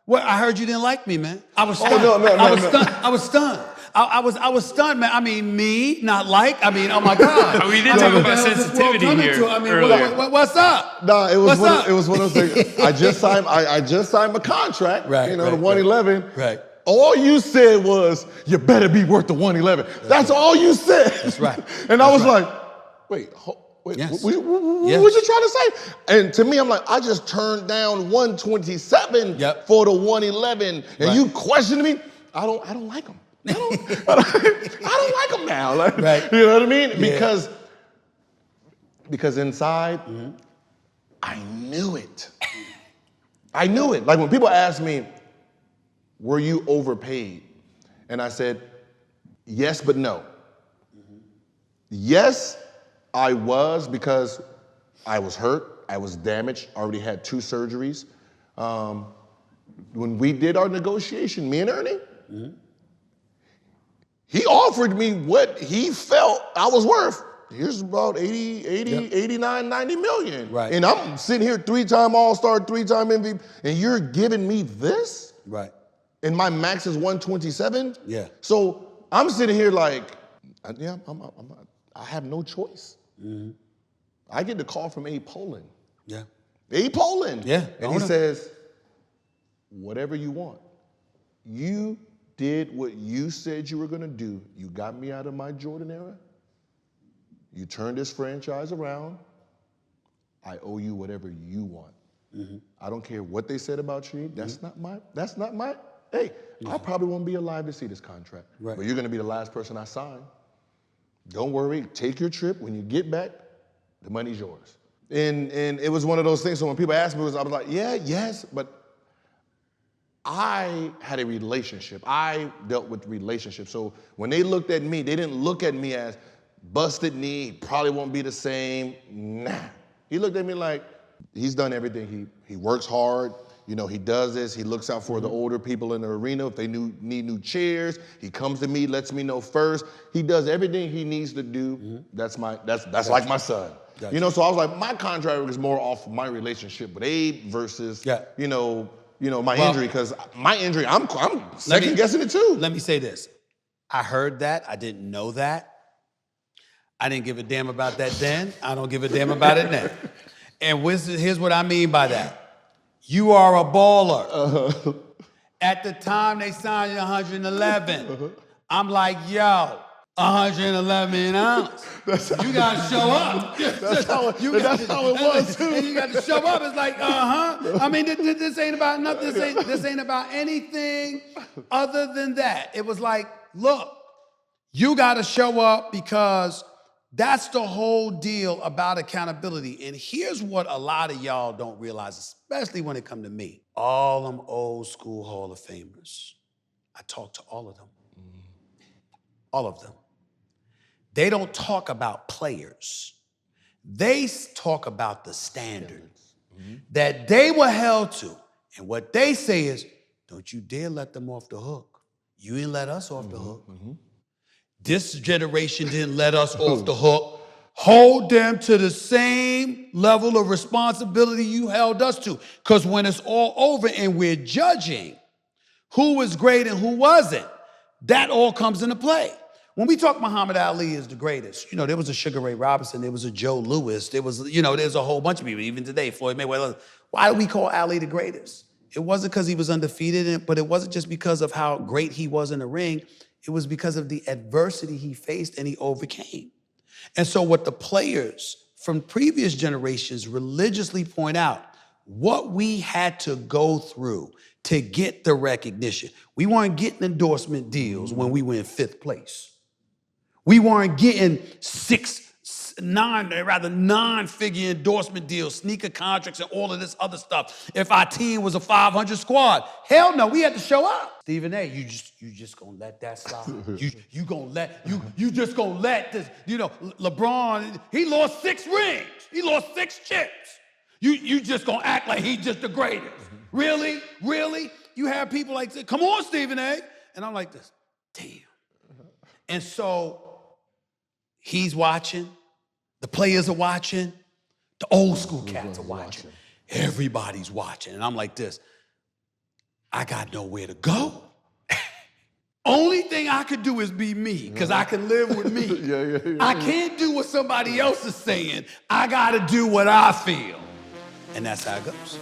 Well, I heard you didn't like me, man. I was stunned. Oh, no. I was stunned. I was stunned, man. I mean, me, not like. I mean, oh my God. We did talk about sensitivity here earlier. What's up? Nah, it was one of those things. I just signed my contract. Right. The 111. Right. All you said was, you better be worth the 111. That's all you said. That's right. And I was like, wait. Yes. What was you trying to say? And to me, I'm like, I just turned down 127 for the 111, and you questioned me. I don't like them. I don't like them now. Like, you know what I mean? Yeah. Because inside, I knew it. I knew it. Like when people ask me, were you overpaid? And I said, yes, but no. Yes, I was, because I was hurt, I was damaged, already had 2 surgeries. When we did our negotiation, me and Ernie, he offered me what he felt I was worth. Here's about 89, 90 million. Right. And I'm sitting here 3-time All-Star, 3-time MVP, and you're giving me this? Right. And my max is 127? Yeah. So I'm sitting here like, I have no choice. I get the call from Abe Poland. Yeah. Abe Poland. Yeah. And he says, whatever you want. You did what you said you were gonna do. You got me out of my Jordan era. You turned this franchise around. I owe you whatever you want. I don't care what they said about you. That's not my, hey, I probably won't be alive to see this contract. Right. But you're gonna be the last person I sign. Don't worry, take your trip. When you get back, the money's yours. And it was one of those things, so when people asked me, I was like, yes, but I had a relationship. I dealt with relationships. So when they looked at me, they didn't look at me as busted knee, probably won't be the same. Nah. He looked at me like, he's done everything. He works hard. You know, he does this. He looks out for the older people in the arena. If they need new chairs, he comes to me, lets me know first. He does everything he needs to do. That's like my son. Gotcha. You know, so I was like, my contract was more off my relationship with Abe versus, you know, my injury, because my injury, I'm second guessing it too. Let me say this. I heard that. I didn't know that. I didn't give a damn about that then. I don't give a damn about it now. And here's what I mean by that. You are a baller. At the time they signed you 111, I'm like, yo, 111 ounce. You gotta show up. That's how it was too. And you got to show up. It's like, I mean, this ain't about nothing. This ain't about anything other than that. It was like, look, you got to show up, because that's the whole deal about accountability. And here's what a lot of y'all don't realize, especially when it come to me. All them old school Hall of Famers. I talk to all of them. All of them. They don't talk about players. They talk about the standard that they were held to. And what they say is, don't you dare let them off the hook. You ain't let us off the hook. This generation didn't let us off the hook. Hold them to the same level of responsibility you held us to. Because when it's all over and we're judging who was great and who wasn't, that all comes into play. When we talk Muhammad Ali is the greatest, you know, there was a Sugar Ray Robinson, there was a Joe Louis, there was, you know, there's a whole bunch of people, even today, Floyd Mayweather. Why do we call Ali the greatest? It wasn't because he was undefeated, but it wasn't just because of how great he was in the ring. It was because of the adversity he faced and he overcame. And so what the players from previous generations religiously point out, what we had to go through to get the recognition. We weren't getting endorsement deals when we were in 5th place. We weren't getting 9-figure endorsement deals, sneaker contracts, and all of this other stuff. If our team was a 500 squad, hell no, we had to show up. Stephen A, you just gonna let that slide? you just gonna let this? You know, LeBron, he lost 6 rings. He lost 6 chips. You just gonna act like he's just the greatest? Really? You have people like, come on, Stephen A, and I'm like this, damn. And so he's watching. The players are watching. The old school cats are watching. Everybody's watching. And I'm like this. I got nowhere to go. Only thing I could do is be me, because I can live with me. I can't do what somebody else is saying. I got to do what I feel. And that's how it goes.